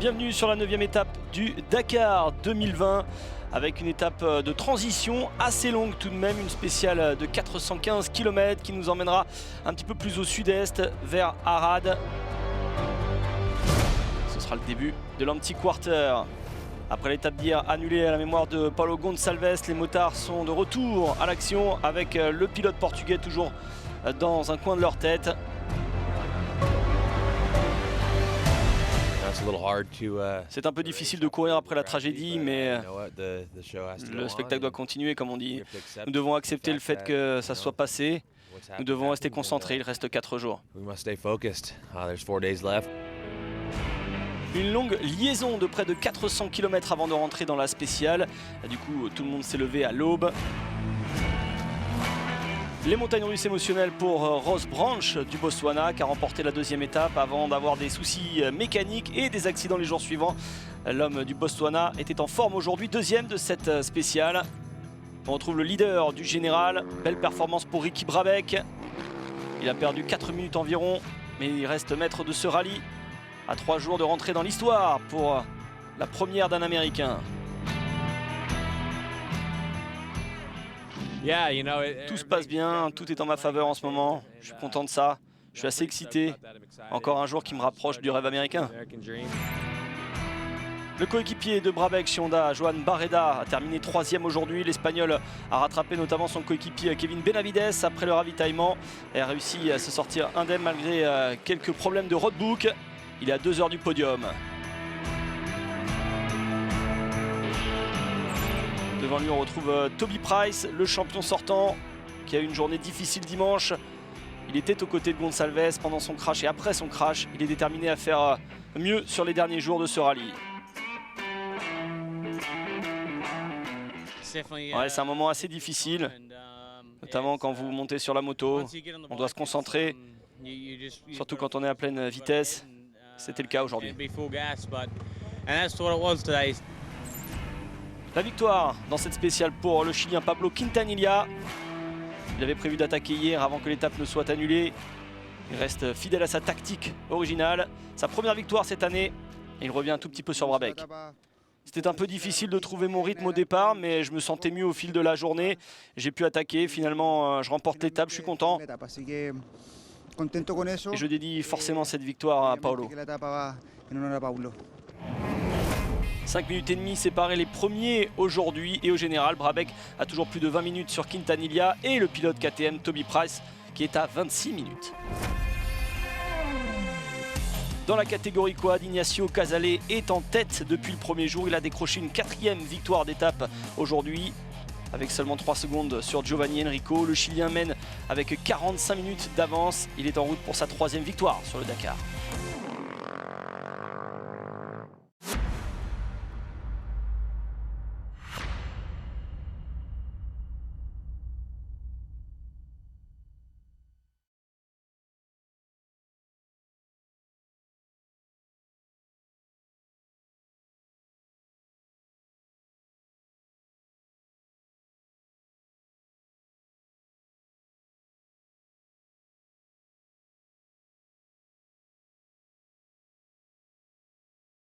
Bienvenue sur la 9e étape du Dakar 2020 avec une étape de transition assez longue tout de même, une spéciale de 415 km qui nous emmènera un petit peu plus au sud-est vers Arad. Ce sera le début de l'Anti-Quarter. Après l'étape d'hier annulée à la mémoire de Paulo Gonçalves, les motards sont de retour à l'action avec le pilote portugais toujours dans un coin de leur tête. C'est un peu difficile de courir après la tragédie, mais le spectacle doit continuer, comme on dit. Nous devons accepter le fait que ça soit passé. Nous devons rester concentrés, il reste 4 jours. Une longue liaison de près de 400 km avant de rentrer dans la spéciale. Du coup, tout le monde s'est levé à l'aube. Les montagnes russes émotionnelles pour Ross Branch du Botswana qui a remporté la 2e étape avant d'avoir des soucis mécaniques et des accidents les jours suivants. L'homme du Botswana était en forme aujourd'hui, 2e de cette spéciale. On retrouve le leader du général, belle performance pour Ricky Brabec. Il a perdu 4 minutes environ, mais il reste maître de ce rallye à 3 jours de rentrer dans l'histoire pour la première d'un Américain. Tout se passe bien, tout est en ma faveur en ce moment. Je suis content de ça. Je suis assez excité. Encore un jour qui me rapproche du rêve américain. Le coéquipier de Brabec chez Honda, Joan Barreda, a terminé 3e aujourd'hui. L'Espagnol a rattrapé notamment son coéquipier Kevin Benavides après le ravitaillement et a réussi à se sortir indemne malgré quelques problèmes de roadbook. Il est à 2 heures du podium. Devant lui, on retrouve Toby Price, le champion sortant, qui a eu une journée difficile dimanche. Il était aux côtés de Gonçalves pendant son crash et après son crash. Il est déterminé à faire mieux sur les derniers jours de ce rallye. Ouais, c'est un moment assez difficile, notamment quand vous montez sur la moto. On doit se concentrer, surtout quand on est à pleine vitesse. C'était le cas aujourd'hui. La victoire dans cette spéciale pour le Chilien Pablo Quintanilla. Il avait prévu d'attaquer hier avant que l'étape ne soit annulée. Il reste fidèle à sa tactique originale. Sa première victoire cette année et il revient un tout petit peu sur Brabec. C'était un peu difficile de trouver mon rythme au départ, mais je me sentais mieux au fil de la journée. J'ai pu attaquer, finalement je remporte l'étape, je suis content. Et je dédie forcément cette victoire à Paulo. 5 minutes et demie séparent les premiers aujourd'hui et au général, Brabec a toujours plus de 20 minutes sur Quintanilla et le pilote KTM Toby Price qui est à 26 minutes. Dans la catégorie quad, Ignacio Casale est en tête depuis le premier jour. Il a décroché une 4e victoire d'étape aujourd'hui avec seulement 3 secondes sur Giovanni Enrico. Le Chilien mène avec 45 minutes d'avance. Il est en route pour sa 3e victoire sur le Dakar.